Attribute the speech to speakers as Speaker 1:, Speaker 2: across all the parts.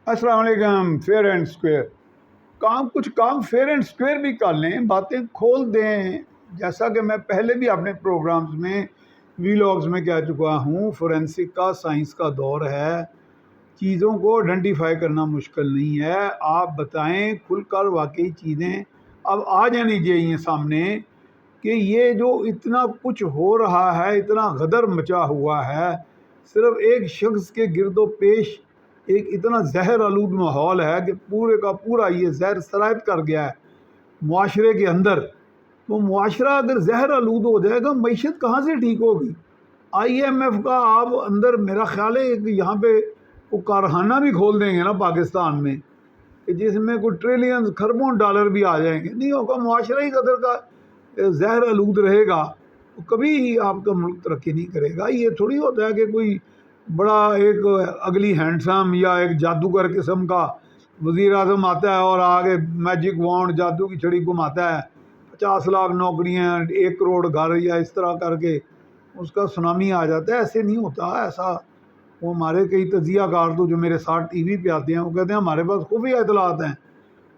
Speaker 1: السلام علیکم۔ Fair and square کچھ کام فیئر اینڈ اسکوئر بھی کر لیں، باتیں کھول دیں۔ جیسا کہ میں پہلے بھی اپنے پروگرامز میں ویلاگز میں کہہ چکا ہوں، فورینسک کا سائنس کا دور ہے، چیزوں کو آئیڈینٹیفائی کرنا مشکل نہیں ہے۔ آپ بتائیں کھل کر واقعی چیزیں اب آ جانی چاہیے سامنے کہ یہ جو اتنا کچھ ہو رہا ہے، اتنا غدر مچا ہوا ہے، صرف ایک شخص کے گرد و پیش ایک اتنا زہر آلود ماحول ہے کہ پورے کا پورا یہ زہر سرایت کر گیا ہے معاشرے کے اندر۔ تو معاشرہ اگر زہر آلود ہو جائے گا، معیشت کہاں سے ٹھیک ہوگی؟ IMF کا آپ اندر میرا خیال ہے کہ یہاں پہ وہ کارخانہ بھی کھول دیں گے نا پاکستان میں، کہ جس میں کوئی ٹریلین کھربوں ڈالر بھی آ جائیں گے، نہیں ہوگا۔ معاشرہ ہی قدر کا زہر آلود رہے گا تو کبھی آپ کا ملک ترقی نہیں کرے گا۔ یہ تھوڑی ہوتا ہے کہ کوئی بڑا ایک اگلی ہینڈسم یا ایک جادوگر قسم کا وزیر اعظم آتا ہے اور آگے میجک وانڈ جادو کی چھڑی گھماتا ہے، 50 لاکھ نوکریاں، 1 کروڑ گھر، یا اس طرح کر کے اس کا سونامی آ جاتا ہے۔ ایسے نہیں ہوتا ایسا۔ وہ ہمارے کئی تجزیہ کار تو جو میرے ساتھ ٹی وی پہ آتے ہیں، وہ کہتے ہیں ہمارے پاس خفیہ اطلاعات ہیں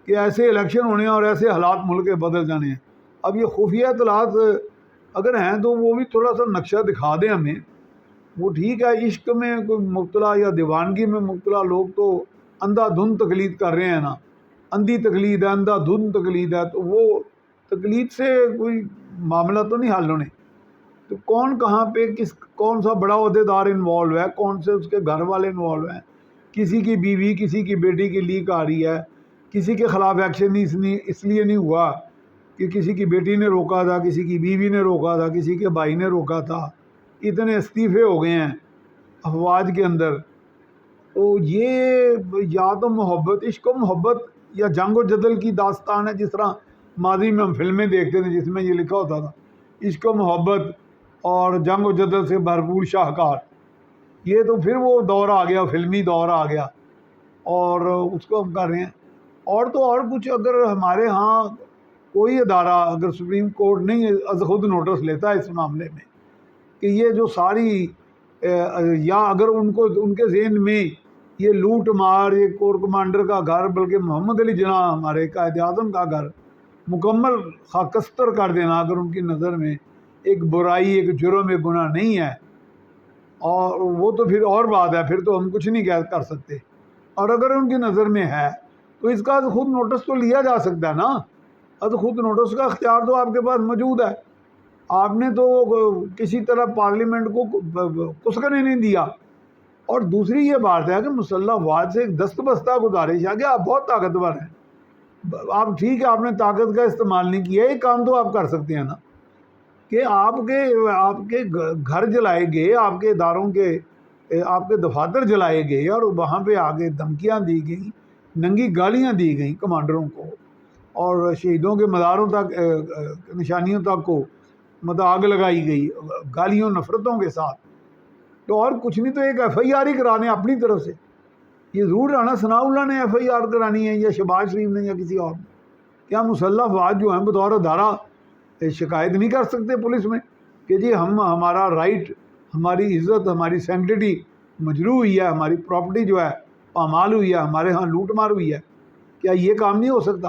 Speaker 1: کہ ایسے الیکشن ہونے ہیں اور ایسے حالات ملک کے بدل جانے ہیں۔ اب یہ خفیہ اطلاعات اگر ہیں تو وہ بھی تھوڑا سا نقشہ دکھا دیں ہمیں۔ وہ ٹھیک ہے، عشق میں کوئی مبتلا یا دیوانگی میں مبتلا لوگ تو اندھا دھند تقلید کر رہے ہیں نا، اندھی تقلید ہے، اندھا دھند تقلید ہے، تو وہ تقلید سے کوئی معاملہ تو نہیں حل ہونے۔ تو کون کہاں پہ کون سا بڑا عہدیدار انوالو ہے، کون سے اس کے گھر والے انوالو ہیں، کسی کی بیوی کسی کی بیٹی کی لیک آ رہی ہے، کسی کے خلاف ایکشن اس لیے نہیں ہوا کہ کسی کی بیٹی نے روکا تھا، کسی کی بیوی نے روکا تھا، کسی کے بھائی نے روکا تھا۔ اتنے استعفے ہو گئے ہیں افواج کے اندر۔ تو یہ یا تو محبت، عشق و محبت یا جنگ و جدل کی داستان ہے، جس طرح ماضی میں ہم فلمیں دیکھتے تھے جس میں یہ لکھا ہوتا تھا عشق و محبت اور جنگ و جدل سے بھرپور شاہکار۔ یہ تو پھر وہ دور آ گیا، فلمی دور آ گیا، اور اس کو ہم کر رہے ہیں۔ اور تو اور کچھ اگر ہمارے ہاں کوئی ادارہ، اگر سپریم کورٹ نہیں از خود نوٹس لیتا ہے اس معاملے میں کہ یہ جو ساری یا اگر ان کے ذہن میں یہ لوٹ مار، یہ کور کمانڈر کا گھر، بلکہ محمد علی جناح ہمارے قائد اعظم کا گھر مکمل خاکستر کر دینا، اگر ان کی نظر میں ایک برائی، ایک جرم، ایک گناہ نہیں ہے، اور وہ تو پھر اور بات ہے، پھر تو ہم کچھ نہیں کر سکتے۔ اور اگر ان کی نظر میں ہے تو اس کا خود نوٹس تو لیا جا سکتا ہے نا۔ اب خود نوٹس کا اختیار تو آپ کے پاس موجود ہے۔ آپ نے تو کسی طرح پارلیمنٹ کو کسکنے نہیں دیا۔ اور دوسری یہ بات ہے کہ مسلح افواج سے ایک دستبستہ گزارش ہے کہ آپ بہت طاقتور ہیں، آپ ٹھیک ہے آپ نے طاقت کا استعمال نہیں کیا، ایک کام تو آپ کر سکتے ہیں نا، کہ آپ کے گھر جلائے گئے، آپ کے اداروں کے، آپ کے دفاتر جلائے گئے، اور وہاں پہ آگے دھمکیاں دی گئیں، ننگی گالیاں دی گئیں کمانڈروں کو، اور شہیدوں کے مزاروں تک، نشانیوں تک کو آگ لگائی گئی گالیوں نفرتوں کے ساتھ۔ تو اور کچھ نہیں تو ایک FIR ہی کرانے اپنی طرف سے۔ یہ ضرور رانا ثناء اللہ نے FIR کرانی ہے، یا شہباز شریف نے، یا کسی اور نے۔ کیا مسلح افواج جو ہیں بطور ادارہ شکایت نہیں کر سکتے پولیس میں کہ جی ہمارا رائٹ، ہماری عزت، ہماری سینکٹیٹی مجروح ہوئی ہے، ہماری پراپرٹی جو ہے پامال ہوئی ہے، ہمارے ہاں لوٹ مار ہوئی ہے؟ کیا یہ کام نہیں ہو سکتا؟